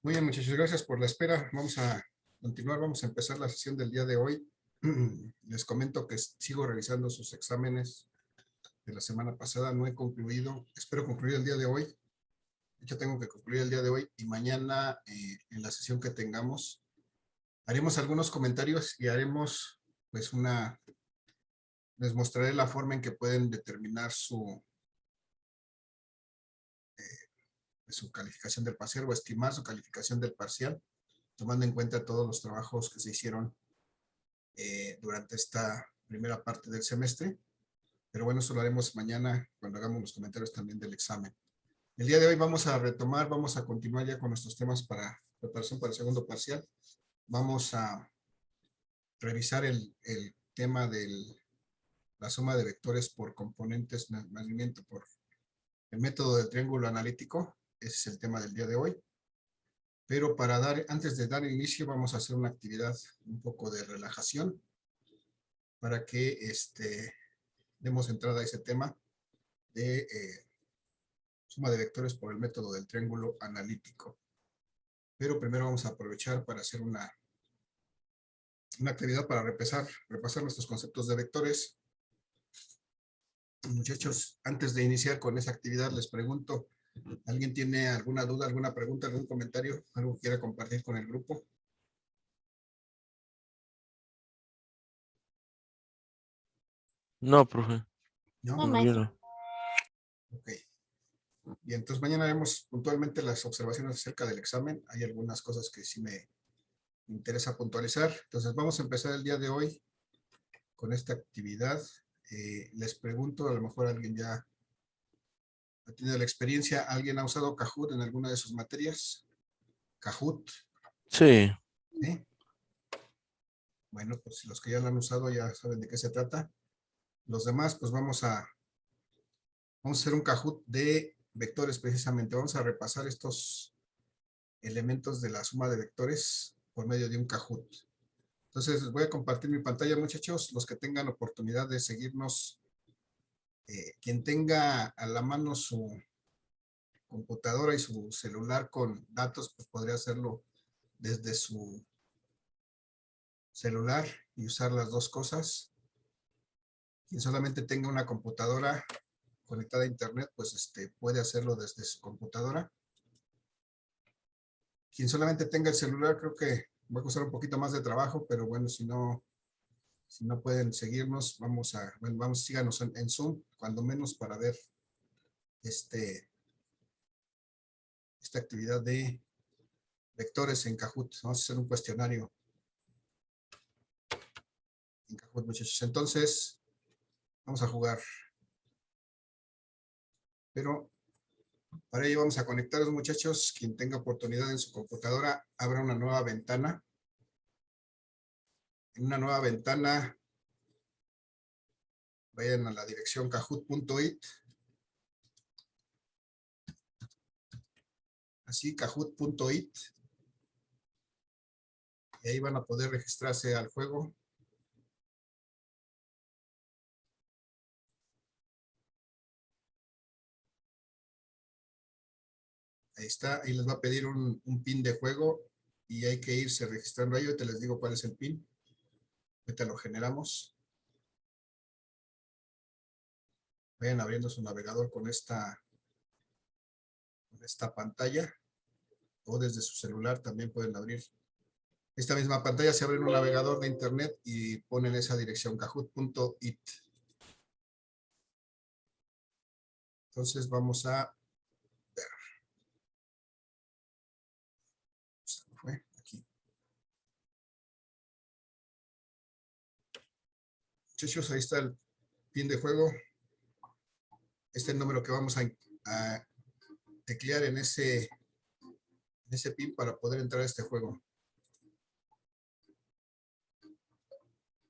Muy bien, muchachos, gracias por la espera. Vamos a continuar, vamos a empezar la sesión del día de hoy. Les comento que sigo revisando sus exámenes de la semana pasada, no he concluido, espero concluir el día de hoy. De hecho, tengo que concluir el día de hoy y mañana en la sesión que tengamos haremos algunos comentarios y haremos pues les mostraré la forma en que pueden determinar su calificación del parcial o estimar su calificación del parcial, tomando en cuenta todos los trabajos que se hicieron durante esta primera parte del semestre. Pero bueno, eso lo haremos mañana cuando hagamos los comentarios también del examen. El día de hoy vamos a retomar, vamos a continuar ya con nuestros temas para preparación para el segundo parcial. Vamos a revisar el tema de la suma de vectores por componentes, más bien por el método del triángulo analítico. Ese es el tema del día de hoy. Pero antes de dar inicio, vamos a hacer una actividad un poco de relajación para que demos entrada a ese tema de suma de vectores por el método del triángulo analítico. Pero primero vamos a aprovechar para hacer una actividad para repasar nuestros conceptos de vectores. Muchachos, antes de iniciar con esa actividad, les pregunto, ¿alguien tiene alguna duda, alguna pregunta, algún comentario, algo que quiera compartir con el grupo? No, profe. ¿No? No, No, yo maestro. no. Ok. Y entonces mañana vemos puntualmente las observaciones acerca del examen. Hay algunas cosas que sí me interesa puntualizar. Entonces vamos a empezar el día de hoy con esta actividad. Les pregunto, a lo mejor alguien ya ha tenido la experiencia, ¿alguien ha usado Kahoot en alguna de sus materias? Kahoot, Sí. ¿eh? Bueno, pues los que ya lo han usado ya saben de qué se trata. Los demás, pues vamos a hacer un Kahoot de vectores precisamente. Vamos a repasar estos elementos de la suma de vectores por medio de un Kahoot. Entonces, les voy a compartir mi pantalla, muchachos. Los que tengan oportunidad de seguirnos, quien tenga a la mano su computadora y su celular con datos, pues podría hacerlo desde su celular y usar las dos cosas. Quien solamente tenga una computadora conectada a internet, pues puede hacerlo desde su computadora. Quien solamente tenga el celular, creo que va a costar un poquito más de trabajo, pero bueno, si no pueden seguirnos, síganos en Zoom, cuando menos para ver esta actividad de vectores en Kahoot. Vamos a hacer un cuestionario en Kahoot, muchachos. Entonces, vamos a jugar. Pero para ello vamos a conectarnos, muchachos. Quien tenga oportunidad en su computadora, abra una nueva ventana. En una nueva ventana, vayan a la dirección kahoot.it. Así, kahoot.it. Y ahí van a poder registrarse al juego. Ahí está, ahí les va a pedir un pin de juego y hay que irse registrando ahí. Ahorita les digo cuál es el pin. Ahorita lo generamos. Vayan abriendo su navegador con esta pantalla, o desde su celular también pueden abrir esta misma pantalla. Se abre un navegador de internet y ponen esa dirección, kahoot.it. Entonces vamos a ver. Fue aquí. Muchachos, ahí está el pin de juego. Este es el número que vamos a teclear en ese pin para poder entrar a este juego.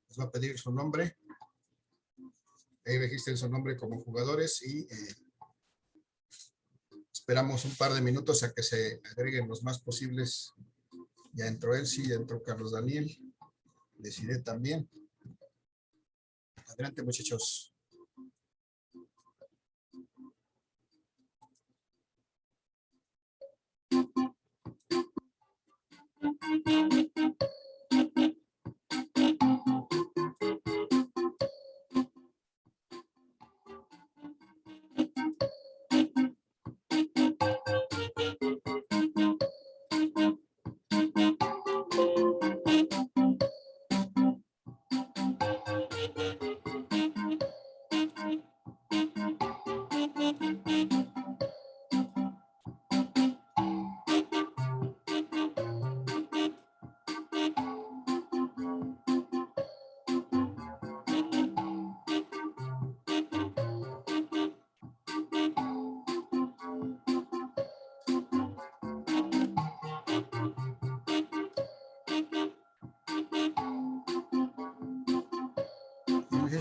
Les va a pedir su nombre. Ahí registren su nombre como jugadores y esperamos un par de minutos a que se agreguen los más posibles. Ya entró Elsie, ya entró Carlos Daniel. Decidé también. Adelante, muchachos.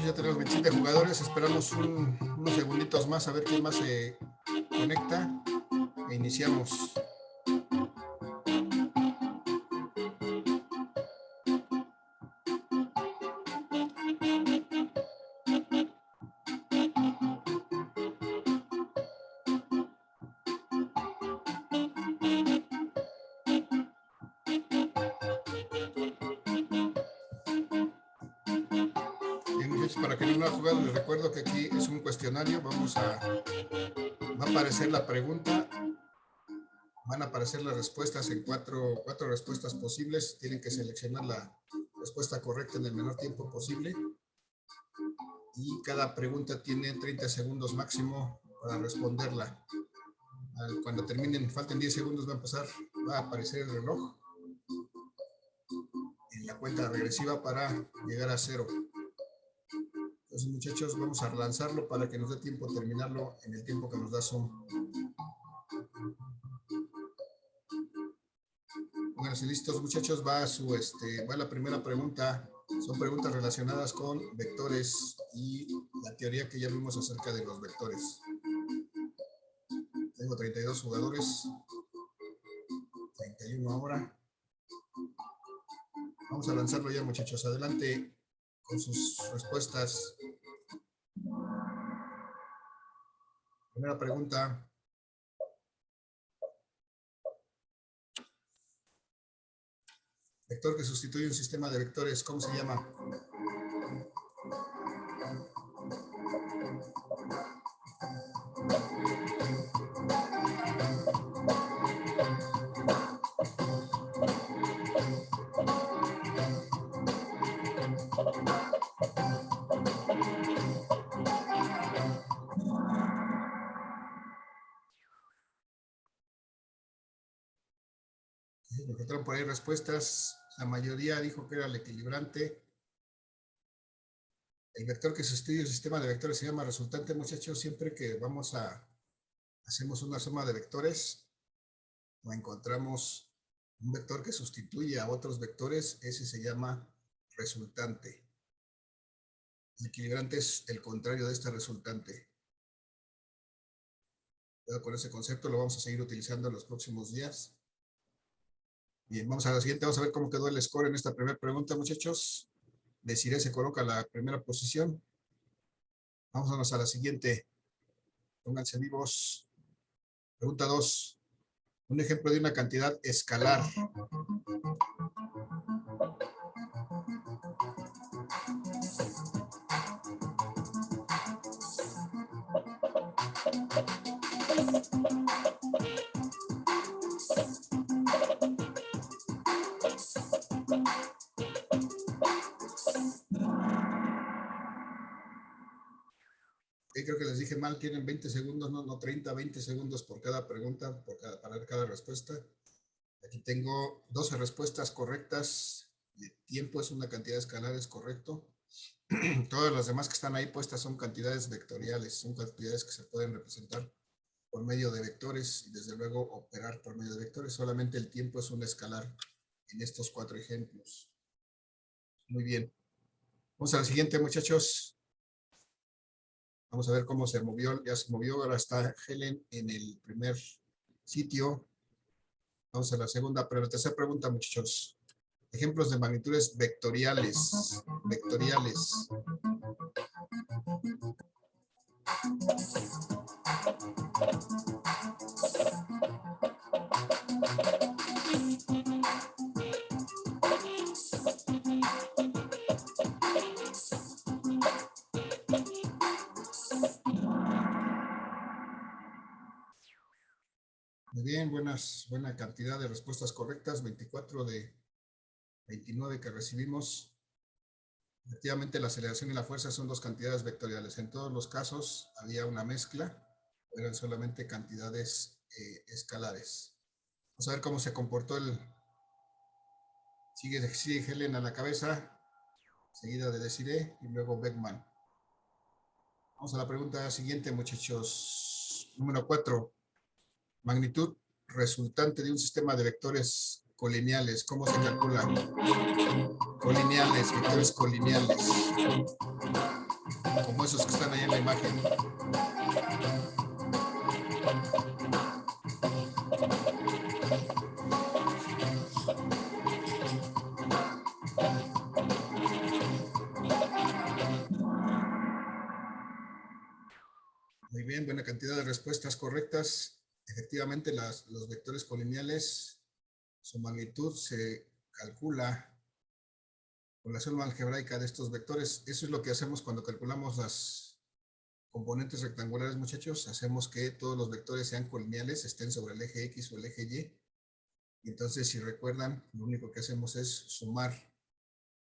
ya tenemos 27 jugadores. Esperamos unos segunditos más a ver quién más se conecta. E iniciamos. Para que no lo ha jugado, les recuerdo que aquí es un cuestionario. Va a aparecer la pregunta, van a aparecer las respuestas en cuatro respuestas posibles. Tienen que seleccionar la respuesta correcta en el menor tiempo posible. Y cada pregunta tiene 30 segundos máximo para responderla. Cuando terminen, falten 10 segundos, va a aparecer el reloj en la cuenta regresiva para llegar a 0. Entonces, muchachos, vamos a lanzarlo para que nos dé tiempo a terminarlo en el tiempo que nos da Zoom. Pónganse listos, muchachos. Va la primera pregunta. Son preguntas relacionadas con vectores y la teoría que ya vimos acerca de los vectores. Tengo 32 jugadores. 31 ahora. Vamos a lanzarlo ya, muchachos. Adelante con sus respuestas. Primera pregunta. Vector que sustituye un sistema de vectores, ¿cómo se llama? Encontraron por ahí respuestas. La mayoría dijo que era el equilibrante. El vector que sustituye el sistema de vectores se llama resultante, muchachos. Siempre que hacemos una suma de vectores o encontramos un vector que sustituye a otros vectores, ese se llama resultante. El equilibrante es el contrario de este resultante. Con ese concepto lo vamos a seguir utilizando en los próximos días. Bien, vamos a la siguiente. Vamos a ver cómo quedó el score en esta primera pregunta, muchachos. Desiree se coloca en la primera posición. Vamos a la siguiente. Pónganse vivos. Pregunta 2. Un ejemplo de una cantidad escalar. Creo que les dije mal, tienen 20 segundos, no 30, 20 segundos por cada pregunta, para cada respuesta. Aquí tengo 12 respuestas correctas. El tiempo es una cantidad escalar, es correcto. Todas las demás que están ahí puestas son cantidades vectoriales, son cantidades que se pueden representar por medio de vectores y desde luego operar por medio de vectores. Solamente el tiempo es un escalar en estos 4 ejemplos. Muy bien. Vamos a la siguiente, muchachos. Vamos a ver cómo se movió. Ya se movió. Ahora está Helen en el primer sitio. Vamos a la segunda, pero la tercera pregunta, muchachos. Ejemplos de magnitudes vectoriales. Vectoriales. Muy bien, buena cantidad de respuestas correctas, 24 de 29 que recibimos. Efectivamente, la aceleración y la fuerza son dos cantidades vectoriales. En todos los casos había una mezcla, eran solamente cantidades escalares. Vamos a ver cómo se comportó Sigue Helen a la cabeza, seguida de Desiree y luego Beckman. Vamos a la pregunta siguiente, muchachos. Número 4. Magnitud resultante de un sistema de vectores colineales. ¿Cómo se calcula? Colineales, vectores colineales. como esos que están ahí en la imagen. Muy bien, buena cantidad de respuestas correctas. Efectivamente, los vectores colineales, su magnitud se calcula con la suma algebraica de estos vectores. Eso es lo que hacemos cuando calculamos las componentes rectangulares, muchachos. Hacemos que todos los vectores sean colineales, estén sobre el eje X o el eje Y. Y entonces, si recuerdan, lo único que hacemos es sumar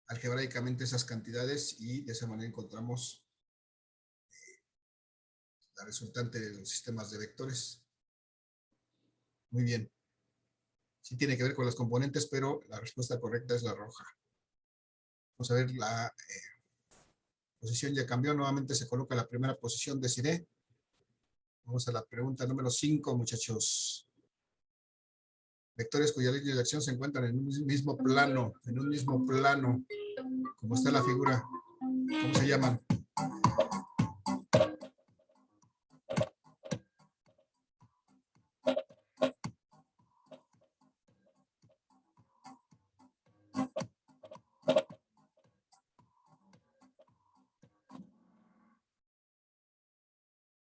algebraicamente esas cantidades y de esa manera encontramos la resultante de los sistemas de vectores. Muy bien. Sí tiene que ver con las componentes, pero la respuesta correcta es la roja. Vamos a ver, la posición ya cambió. Nuevamente se coloca la primera posición, Desiree. Vamos a la pregunta número 5, muchachos. Vectores cuya línea de acción se encuentran en un mismo plano, como está la figura. ¿Cómo se llaman?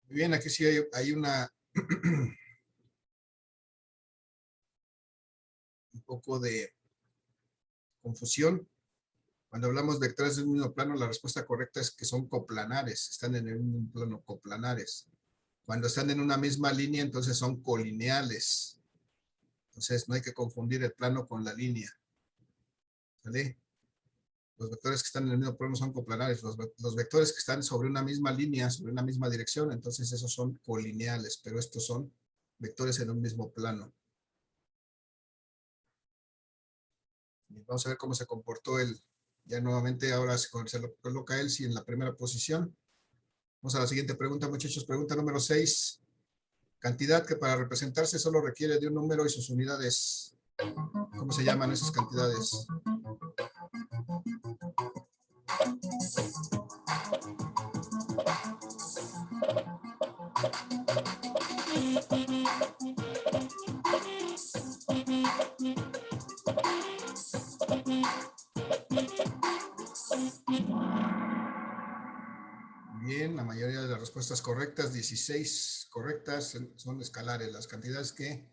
Muy bien, aquí sí hay una un poco de confusión. Cuando hablamos de vectores de un mismo plano, la respuesta correcta es que son coplanares, están en un plano coplanares. Cuando están en una misma línea, entonces son colineales. Entonces no hay que confundir el plano con la línea. ¿Vale? Los vectores que están en el mismo plano son coplanares. Los vectores que están sobre una misma línea, sobre una misma dirección, entonces esos son colineales, pero estos son vectores en un mismo plano. Y vamos a ver cómo se comportó el, ya nuevamente ahora se coloca él sí en la primera posición. Vamos a la siguiente pregunta, muchachos. Pregunta número 6. Cantidad que para representarse solo requiere de un número y sus unidades. ¿Cómo se llaman esas cantidades? Bien, la mayoría de las respuestas correctas, 16 correctas, son escalares. Las cantidades que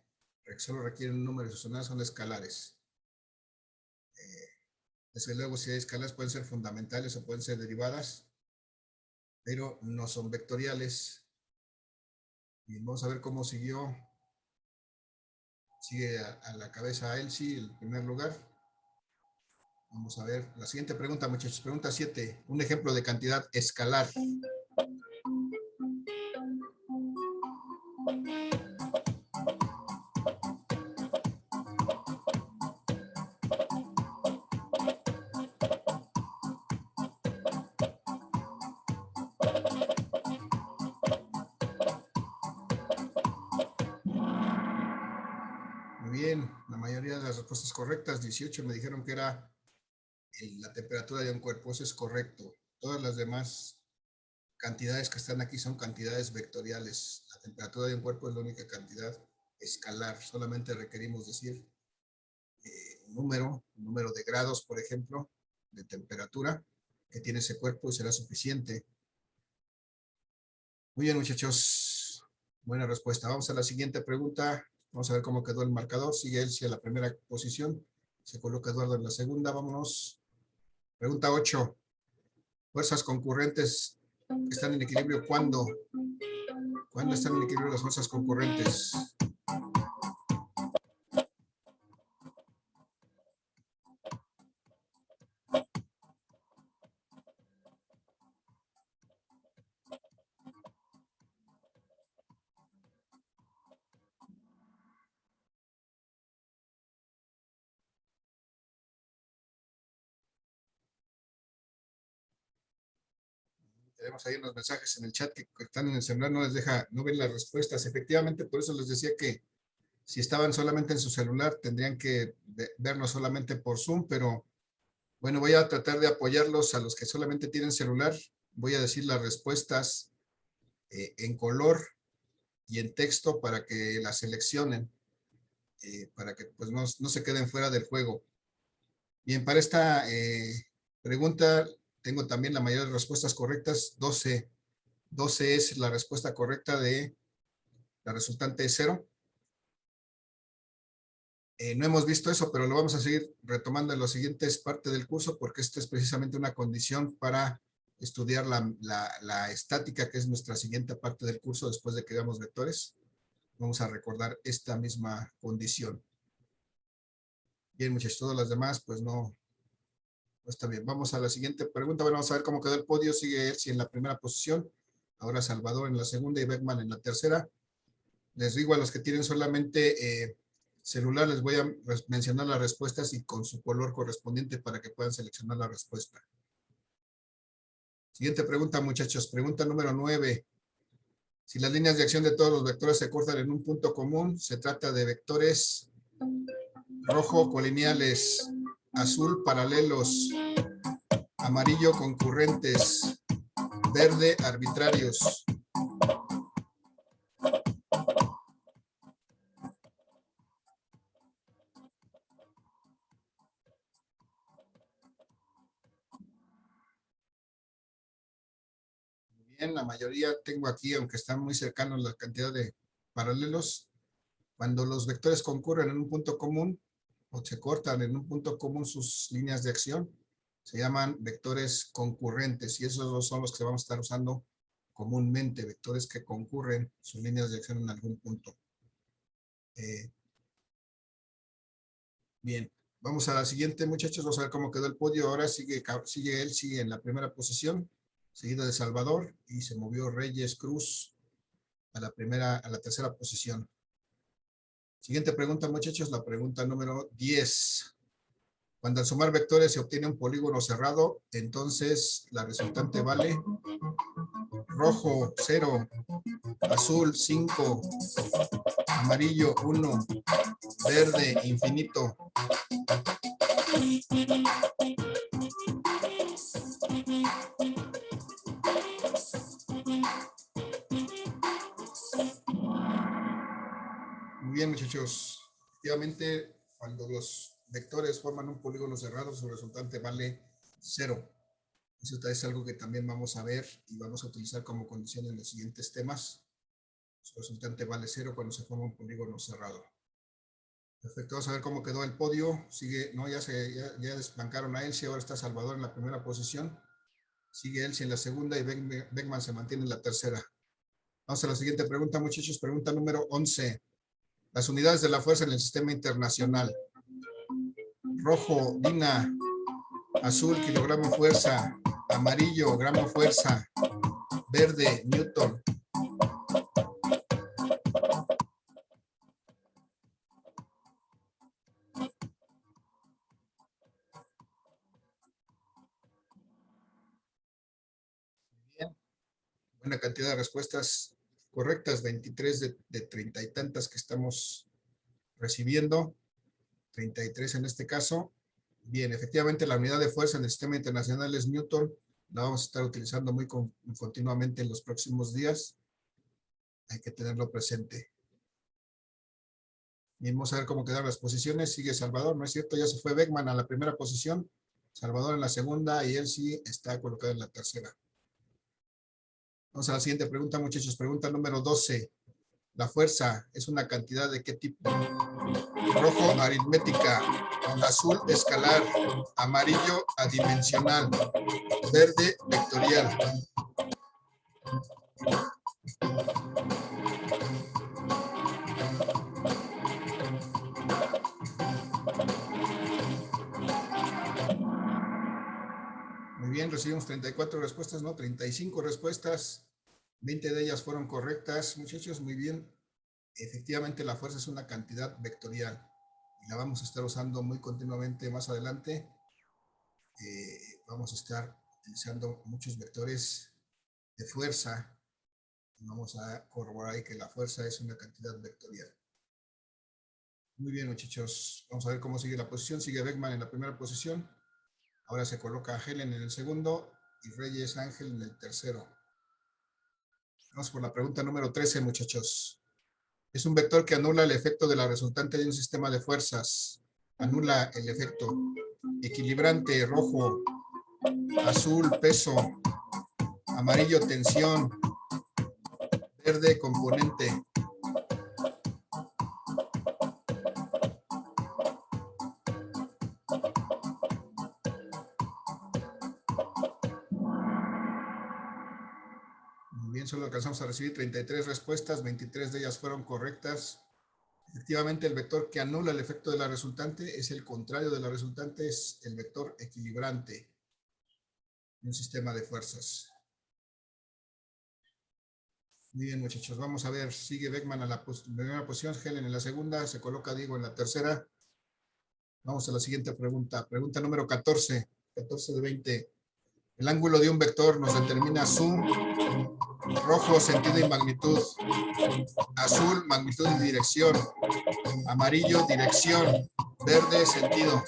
solo requieren un número y sus unidades son escalares. Desde luego, si hay escalares pueden ser fundamentales o pueden ser derivadas, pero no son vectoriales. Y vamos a ver cómo siguió. Sigue a la cabeza Elsie, el primer lugar. Vamos a ver la siguiente pregunta, muchachos. Pregunta 7. Un ejemplo de cantidad escalar. Muy bien, la mayoría de las respuestas correctas, 18 me dijeron que era la temperatura de un cuerpo. Eso es correcto. Todas las demás cantidades que están aquí son cantidades vectoriales. La temperatura de un cuerpo es la única cantidad escalar. Solamente requerimos decir un número de grados, por ejemplo, de temperatura que tiene ese cuerpo y será suficiente. Muy bien, muchachos. Buena respuesta. Vamos a la siguiente pregunta. Vamos a ver cómo quedó el marcador. Sigue Elsie a la primera posición. Se coloca Eduardo en la segunda. Vámonos. Pregunta 8. Fuerzas concurrentes están en equilibrio. ¿Cuándo? ¿Cuándo están en equilibrio las fuerzas concurrentes? Tenemos ahí unos mensajes en el chat que están en el celular, no les deja, no ven las respuestas. Efectivamente, por eso les decía que si estaban solamente en su celular, tendrían que verlo solamente por Zoom, pero bueno, voy a tratar de apoyarlos a los que solamente tienen celular. voy a decir las respuestas en color y en texto para que las seleccionen, para que pues no se queden fuera del juego. Bien, para esta pregunta tengo también la mayoría de respuestas correctas, 12. 12 es la respuesta correcta de la resultante de 0. No hemos visto eso, pero lo vamos a seguir retomando en las siguientes partes del curso porque esta es precisamente una condición para estudiar la estática, que es nuestra siguiente parte del curso después de que veamos vectores. Vamos a recordar esta misma condición. Bien, muchachos, todas las demás, pues no está bien. Vamos a la siguiente pregunta. Bueno, vamos a ver cómo quedó el podio. Sigue Elsie en la primera posición. Ahora Salvador en la segunda y Beckman en la tercera. Les digo a los que tienen solamente celular, les voy a mencionar las respuestas y con su color correspondiente para que puedan seleccionar la respuesta. Siguiente pregunta, muchachos. Pregunta número 9. Si las líneas de acción de todos los vectores se cortan en un punto común, se trata de vectores rojo colineales, azul paralelos, amarillo concurrentes, verde arbitrarios. Bien, la mayoría tengo aquí, aunque están muy cercanos la cantidad de paralelos. Cuando los vectores concurren en un punto común o se cortan en un punto común sus líneas de acción, se llaman vectores concurrentes y esos son los que vamos a estar usando comúnmente, vectores que concurren sus líneas de acción en algún punto. Bien, vamos a la siguiente, muchachos. Vamos a ver cómo quedó el podio. Ahora sigue Elsie en la primera posición, seguida de Salvador, y se movió Reyes Cruz a la tercera posición. Siguiente pregunta, muchachos, la pregunta número 10. Cuando al sumar vectores se obtiene un polígono cerrado, entonces la resultante vale rojo 0, azul 5, amarillo 1, verde infinito. Muy bien, muchachos. Efectivamente, cuando los vectores forman un polígono cerrado, su resultante vale 0. Eso es algo que también vamos a ver y vamos a utilizar como condición en los siguientes temas. Su resultante vale 0 cuando se forma un polígono cerrado. Perfecto, vamos a ver cómo quedó el podio. Sigue, no, ya desbancaron a Elsie, ahora está Salvador en la primera posición. Sigue Elsie en la segunda y Beckman se mantiene en la tercera. Vamos a la siguiente pregunta, muchachos. Pregunta número 11. Las unidades de la fuerza en el sistema internacional. Rojo, Dina. Azul, kilogramo fuerza. Amarillo, gramo fuerza. Verde, Newton. Bien. Buena cantidad de respuestas correctas, 23 de 30 y tantas que estamos recibiendo. 33 en este caso. Bien, efectivamente la unidad de fuerza en el sistema internacional es Newton. La vamos a estar utilizando muy continuamente en los próximos días. Hay que tenerlo presente. Y vamos a ver cómo quedaron las posiciones. Sigue Salvador, ¿no es cierto? Ya se fue Beckman a la primera posición. Salvador en la segunda y él sí está colocado en la tercera. Vamos a la siguiente pregunta, muchachos. Pregunta número 12. La fuerza es una cantidad de qué tipo? Rojo, aritmética. Azul, escalar. Amarillo, adimensional. Verde, vectorial. Muy bien, recibimos 34 respuestas, ¿no? 35 respuestas. 20 de ellas fueron correctas, muchachos, muy bien. Efectivamente, la fuerza es una cantidad vectorial y la vamos a estar usando muy continuamente más adelante. Vamos a estar utilizando muchos vectores de fuerza. Vamos a corroborar ahí que la fuerza es una cantidad vectorial. Muy bien, muchachos. Vamos a ver cómo sigue la posición. Sigue Beckman en la primera posición. Ahora se coloca a Helen en el segundo y Reyes Ángel en el tercero. Vamos por la pregunta número 13, muchachos. Es un vector que anula el efecto de la resultante de un sistema de fuerzas. Anula el efecto. Equilibrante, rojo. Azul, peso. Amarillo, tensión. Verde, componente. Muy bien, solo alcanzamos a recibir 33 respuestas, 23 de ellas fueron correctas. Efectivamente, el vector que anula el efecto de la resultante es el contrario de la resultante, es el vector equilibrante en un sistema de fuerzas. Muy bien, muchachos, vamos a ver, sigue Beckman a la primera posición, Helen en la segunda, se coloca Diego en la tercera. Vamos a la siguiente pregunta, pregunta número 14, 14 de 20. El ángulo de un vector nos determina su rojo, sentido y magnitud, azul, magnitud y dirección, amarillo, dirección, verde, sentido.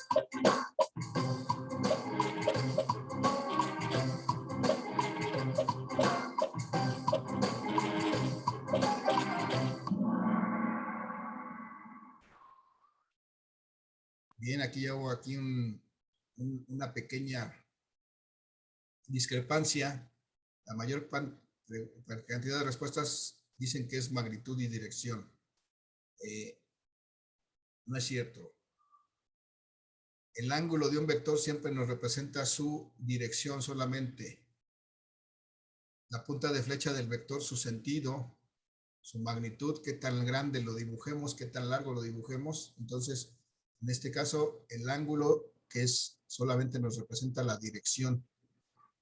Bien, aquí hago aquí una pequeña discrepancia. La mayor cantidad de respuestas dicen que es magnitud y dirección. No es cierto. El ángulo de un vector siempre nos representa su dirección solamente. La punta de flecha del vector, su sentido, su magnitud, qué tan grande lo dibujemos, qué tan largo lo dibujemos. Entonces, en este caso, el ángulo que es solamente nos representa la dirección.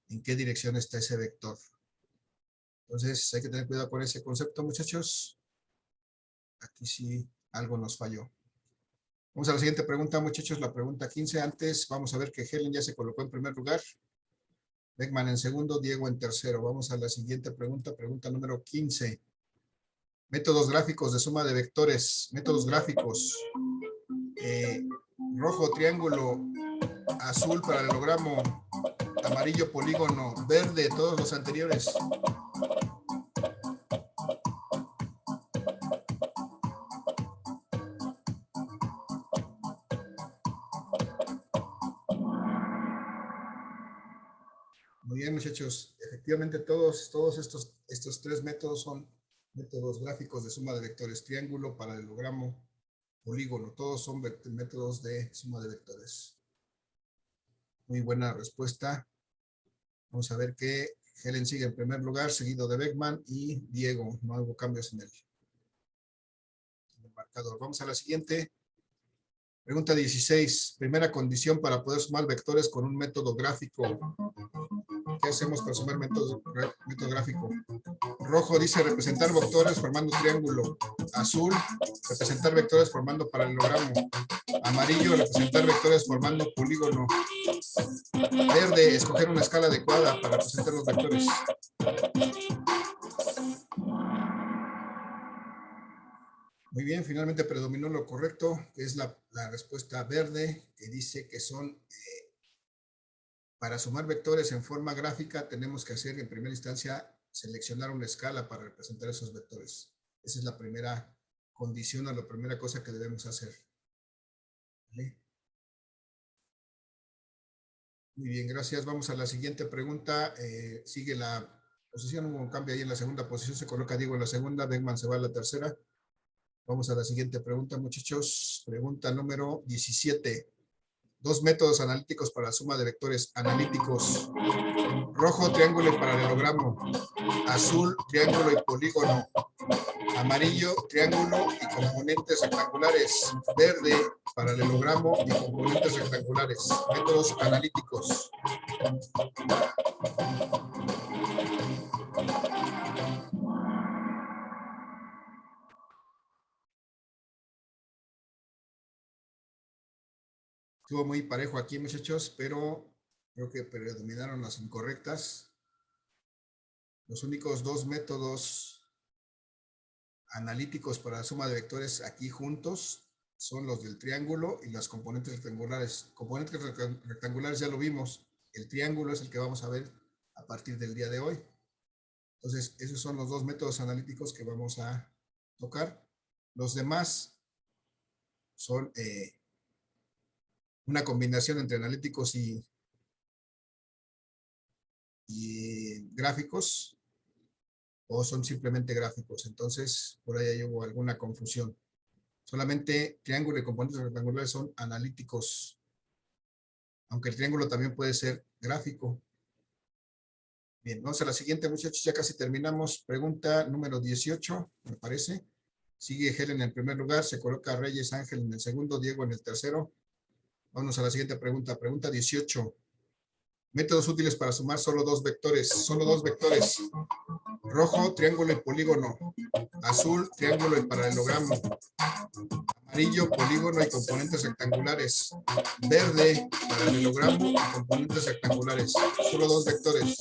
¿En qué dirección está ese vector? Entonces, hay que tener cuidado con ese concepto, muchachos. Aquí sí algo nos falló. Vamos a la siguiente pregunta, muchachos, la pregunta 15. Antes, vamos a ver que Helen ya se colocó en primer lugar. Beckman en segundo, Diego en tercero. Vamos a la siguiente pregunta, pregunta número 15. Métodos gráficos de suma de vectores. Métodos gráficos. Rojo, triángulo. Azul, paralelogramo. Amarillo, polígono. Verde, todos los anteriores. Muy bien, muchachos. Efectivamente, todos estos tres métodos son métodos gráficos de suma de vectores. Triángulo, paralelogramo, polígono. Todos son métodos de suma de vectores. Muy buena respuesta. Vamos a ver que Helen sigue en primer lugar, seguido de Beckman y Diego. No hubo cambios en el marcador. Vamos a la siguiente. Pregunta 16. Primera condición para poder sumar vectores con un método gráfico. ¿Qué hacemos para sumar método gráfico? Rojo dice representar vectores formando triángulo. Azul, representar vectores formando paralelogramo. Amarillo, representar vectores formando polígono. Verde, escoger una escala adecuada para representar los vectores. Muy bien, finalmente predominó lo correcto, que es la respuesta verde, que dice que son, para sumar vectores en forma gráfica, tenemos que hacer en primera instancia, seleccionar una escala para representar esos vectores. Esa es la primera condición o la primera cosa que debemos hacer. ¿Vale? Muy bien, gracias. Vamos a la siguiente pregunta. Sigue la posición, hubo un cambio ahí en la segunda posición, se coloca Diego en la segunda, Beckman se va a la tercera. Vamos a la siguiente pregunta, muchachos. Pregunta número 17. Dos métodos analíticos para la suma de vectores analíticos. Rojo, triángulo y paralelogramo. Azul, triángulo y polígono. Amarillo, triángulo y componentes rectangulares. Verde, paralelogramo y componentes rectangulares. Métodos analíticos. Estuvo muy parejo aquí, muchachos, pero creo que predominaron las incorrectas. Los únicos dos métodos analíticos para la suma de vectores aquí juntos son los del triángulo y las componentes rectangulares. Componentes rectangulares ya lo vimos. El triángulo es el que vamos a ver a partir del día de hoy. Entonces, esos son los dos métodos analíticos que vamos a tocar. Los demás son una combinación entre analíticos y gráficos, o son simplemente gráficos. Entonces, por ahí hubo alguna confusión. Solamente triángulo y componentes rectangulares son analíticos, aunque el triángulo también puede ser gráfico. Bien, vamos a la siguiente, muchachos, ya casi terminamos. Pregunta número 18, me parece. Sigue Helen en primer lugar, se coloca Reyes Ángel en el segundo, Diego en el tercero. Vamos a la siguiente pregunta. Pregunta 18. Métodos útiles para sumar solo dos vectores. Solo dos vectores. Rojo, triángulo y polígono. Azul, triángulo y paralelogramo. Amarillo, polígono y componentes rectangulares. Verde, paralelogramo y componentes rectangulares. Solo dos vectores.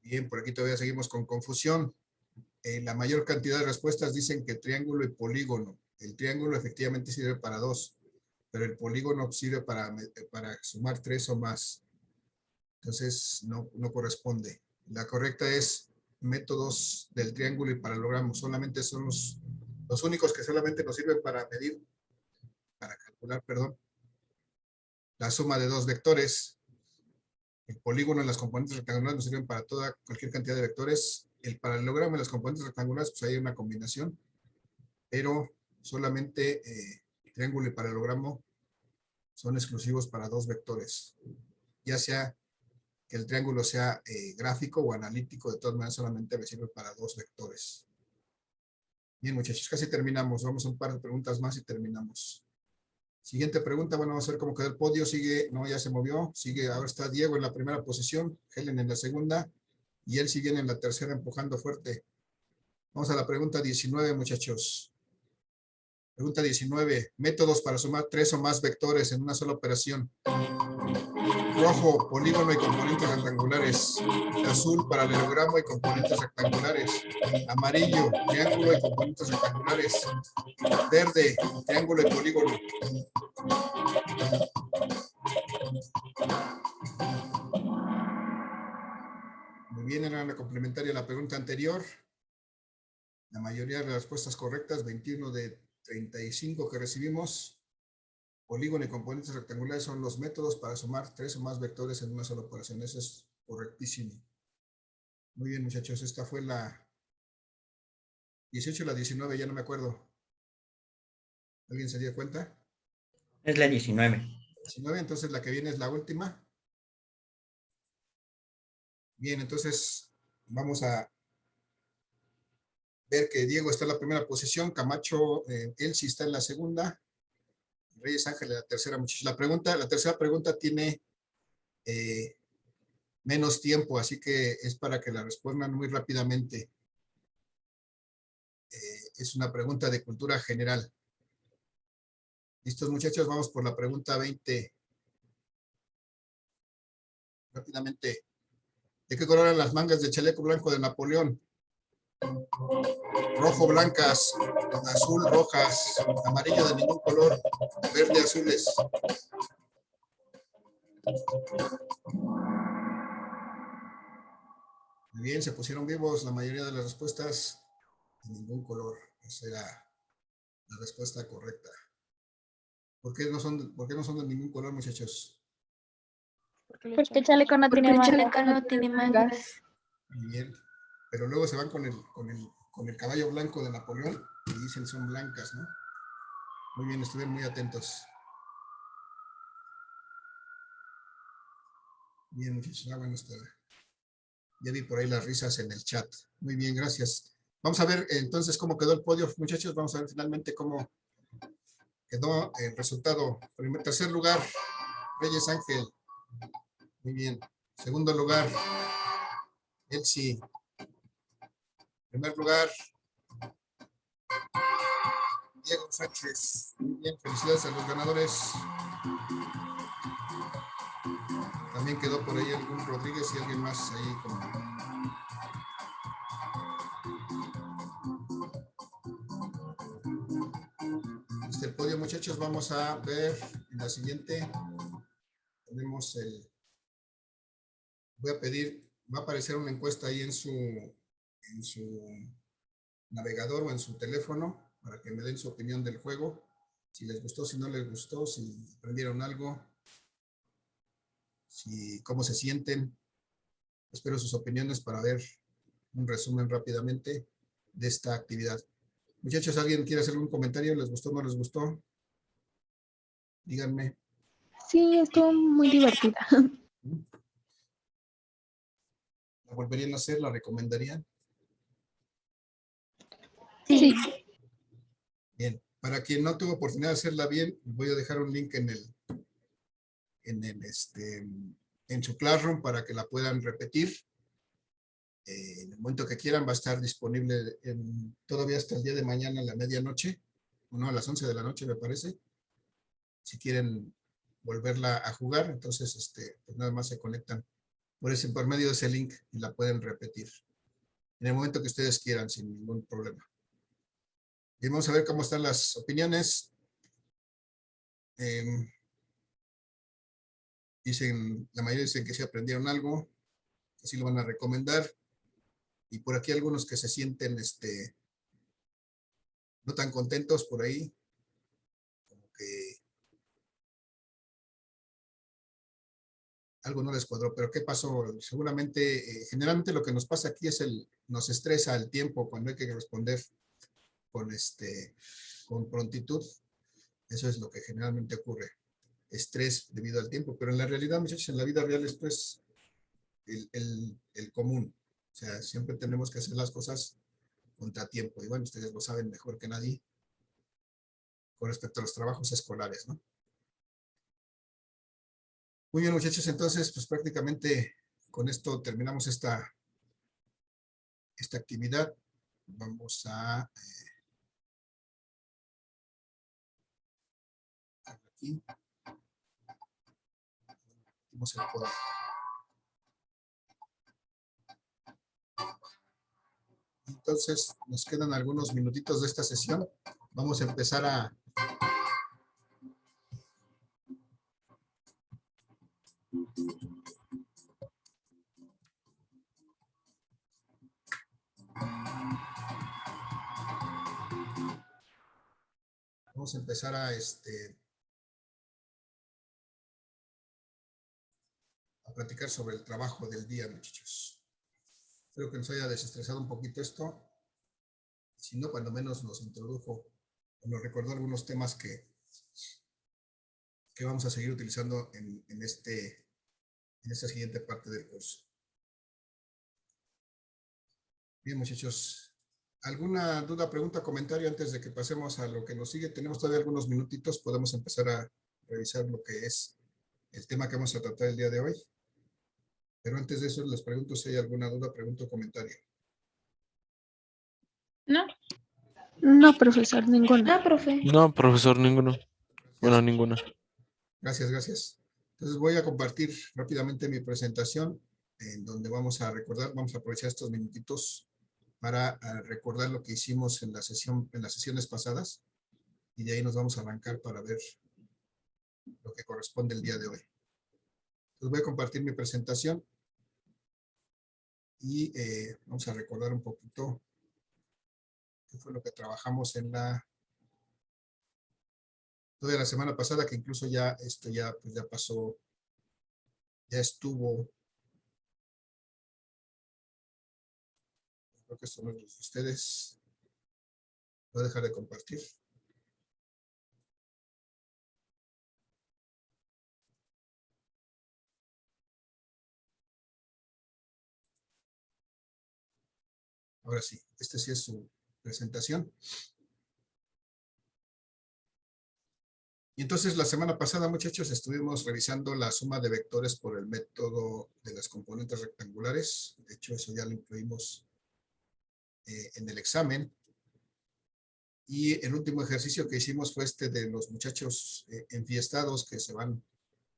Bien, por aquí todavía seguimos con confusión. La mayor cantidad de respuestas dicen que triángulo y polígono. El triángulo efectivamente sirve para dos, pero el polígono sirve para sumar tres o más. Entonces, no corresponde. La correcta es métodos del triángulo y paralelogramo. Solamente son los únicos que solamente nos sirven para medir, para calcular, perdón, la suma de dos vectores. El polígono en las componentes rectangulares nos sirven para cualquier cantidad de vectores. El paralelogramo en las componentes rectangulares, pues hay una combinación, pero solamente triángulo y paralelogramo son exclusivos para dos vectores. Ya sea que el triángulo sea gráfico o analítico, de todas maneras solamente me sirve para dos vectores. Bien, muchachos, casi terminamos. Vamos a un par de preguntas más y terminamos. Siguiente pregunta, bueno, vamos a ver cómo quedó el podio. Sigue, no, ya se movió. Sigue, ahora está Diego en la primera posición, Helen en la segunda, y él sigue en la tercera empujando fuerte. Vamos a la pregunta 19, muchachos. Pregunta 19. Métodos para sumar tres o más vectores en una sola operación. Rojo, polígono y componentes rectangulares. Azul, paralelogramo y componentes rectangulares. Amarillo, triángulo y componentes rectangulares. Verde, triángulo y polígono. Muy bien, era la complementaria a la pregunta anterior. La mayoría de las respuestas correctas, 21 de 35 que recibimos. Polígono y componentes rectangulares son los métodos para sumar tres o más vectores en una sola operación. Eso es correctísimo. Muy bien, muchachos. Esta fue la 18 o la 19, ya no me acuerdo. ¿Alguien se dio cuenta? Es la 19. 19, entonces la que viene es la última. Bien, entonces vamos a ver que Diego está en la primera posición, Camacho, Elsie está en la segunda, Reyes Ángel en la tercera, muchachos. La tercera pregunta tiene menos tiempo, así que es para que la respondan muy rápidamente. Es una pregunta de cultura general. ¿Listos, muchachos? Vamos por la pregunta 20. Rápidamente. ¿De qué color eran las mangas del chaleco blanco de Napoleón? Rojo, blancas. Azul, rojas. Amarillo de ningún color. Verde, azules. Muy bien, se pusieron vivos la mayoría de las respuestas de ningún color. Esa era la respuesta correcta. ¿Por qué no son de ningún color, muchachos? Porque el chaleco no tiene mangas. Muy bien. Pero luego se van con el caballo blanco de Napoleón y dicen son blancas, ¿no? Muy bien, estuvieron muy atentos. Bien, muchachos. Bueno, ya vi por ahí las risas en el chat. Muy bien, gracias. Vamos a ver entonces cómo quedó el podio, muchachos. Vamos a ver finalmente cómo quedó el resultado. Tercer lugar, Reyes Ángel. Muy bien. Segundo lugar, Elsie. Primer lugar, Diego Sánchez. Muy bien, felicidades a los ganadores. También quedó por ahí algún Rodríguez y alguien más ahí como... vamos a ver en la siguiente. Tenemos voy a pedir, va a aparecer una encuesta ahí en su navegador o en su teléfono para que me den su opinión del juego. Si les gustó, si no les gustó, si aprendieron algo, cómo se sienten. Espero sus opiniones para ver un resumen rápidamente de esta actividad. Muchachos, ¿alguien quiere hacer algún comentario? ¿Les gustó o no les gustó? Díganme. Sí, estuvo muy divertida. ¿La volverían a hacer? ¿La recomendarían? Sí. Bien. Para quien no tuvo oportunidad de hacerla bien, voy a dejar un link en su Classroom para que la puedan repetir. En el momento que quieran va a estar disponible todavía hasta el día de mañana a la medianoche, o no, a las 11 de la noche me parece. Si quieren volverla a jugar, entonces pues nada más se conectan por medio de ese link y la pueden repetir en el momento que ustedes quieran sin ningún problema. Y vamos a ver cómo están las opiniones. La mayoría dicen que sí aprendieron algo, que sí lo van a recomendar. Y por aquí algunos que se sienten no tan contentos por ahí, como que algo no les cuadró. Pero ¿qué pasó? Seguramente, generalmente lo que nos pasa aquí es nos estresa el tiempo cuando hay que responder con prontitud. Eso es lo que generalmente ocurre. Estrés debido al tiempo. Pero en la realidad, muchachos, en la vida real esto es el común. O sea, siempre tenemos que hacer las cosas contratiempo. Y bueno, ustedes lo saben mejor que nadie con respecto a los trabajos escolares, ¿no? Muy bien, muchachos, entonces, pues prácticamente con esto terminamos esta actividad. Vamos a aquí. Vamos a poder. Entonces, nos quedan algunos minutitos de esta sesión. Vamos a empezar a platicar sobre el trabajo del día, muchachos. Espero que nos haya desestresado un poquito esto. Si no, cuando menos nos introdujo, nos recordó algunos temas que vamos a seguir utilizando en esta siguiente parte del curso. Bien, muchachos. ¿Alguna duda, pregunta, comentario antes de que pasemos a lo que nos sigue? Tenemos todavía algunos minutitos. Podemos empezar a revisar lo que es el tema que vamos a tratar el día de hoy. Pero antes de eso, les pregunto si hay alguna duda, pregunta o comentario. No. No, profesor, ninguna. No, profe. No, profesor, ninguno. Gracias. Bueno, ninguna. Gracias, gracias. Entonces voy a compartir rápidamente mi presentación en donde vamos a aprovechar estos minutitos para recordar lo que hicimos en las sesiones pasadas y de ahí nos vamos a arrancar para ver lo que corresponde el día de hoy. Entonces voy a compartir mi presentación y vamos a recordar un poquito qué fue lo que trabajamos en toda la semana pasada, que incluso ya esto ya pasó, ya estuvo. Creo que esto no es de ustedes. Voy a dejar de compartir. Ahora sí, esta sí es su presentación. Y entonces la semana pasada, muchachos, estuvimos revisando la suma de vectores por el método de las componentes rectangulares. De hecho, eso ya lo incluimos en el examen. Y el último ejercicio que hicimos fue de los muchachos enfiestados que se van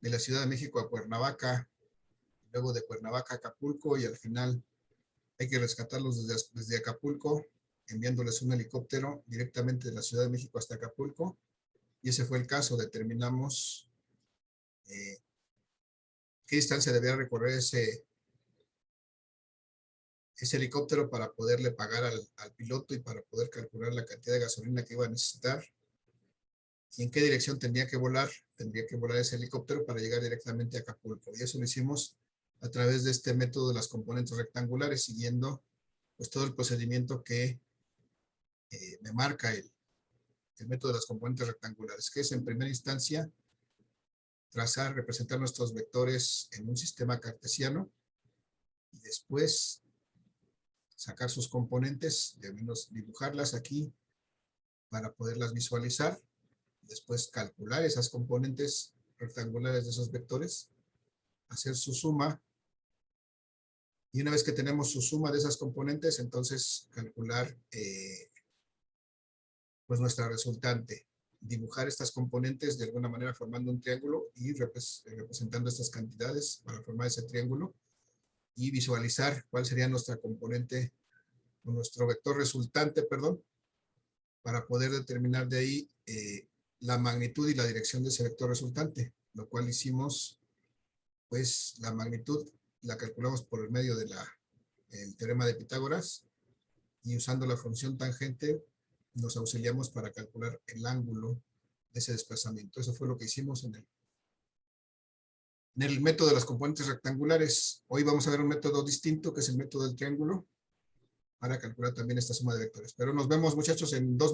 de la Ciudad de México a Cuernavaca, luego de Cuernavaca a Acapulco, y al final hay que rescatarlos desde Acapulco, enviándoles un helicóptero directamente de la Ciudad de México hasta Acapulco, y ese fue el caso. Determinamos qué distancia debía recorrer ese helicóptero para poderle pagar al piloto y para poder calcular la cantidad de gasolina que iba a necesitar y en qué dirección tendría que volar ese helicóptero para llegar directamente a Acapulco. Y eso lo hicimos a través de este método de las componentes rectangulares, siguiendo pues todo el procedimiento que me marca el método de las componentes rectangulares, que es en primera instancia representar nuestros vectores en un sistema cartesiano y después sacar sus componentes, de menos dibujarlas aquí para poderlas visualizar, después calcular esas componentes rectangulares de esos vectores, hacer su suma, y una vez que tenemos su suma de esas componentes, entonces calcular pues nuestra resultante, dibujar estas componentes de alguna manera formando un triángulo y representando estas cantidades para formar ese triángulo y visualizar cuál sería nuestra componente o nuestro vector resultante, perdón, para poder determinar de ahí la magnitud y la dirección de ese vector resultante, lo cual hicimos, pues la magnitud la calculamos por el medio de el teorema de Pitágoras y usando la función tangente nos auxiliamos para calcular el ángulo de ese desplazamiento. Eso fue lo que hicimos en el método de las componentes rectangulares. Hoy vamos a ver un método distinto, que es el método del triángulo, para calcular también esta suma de vectores. Pero nos vemos, muchachos, en 2 minutos.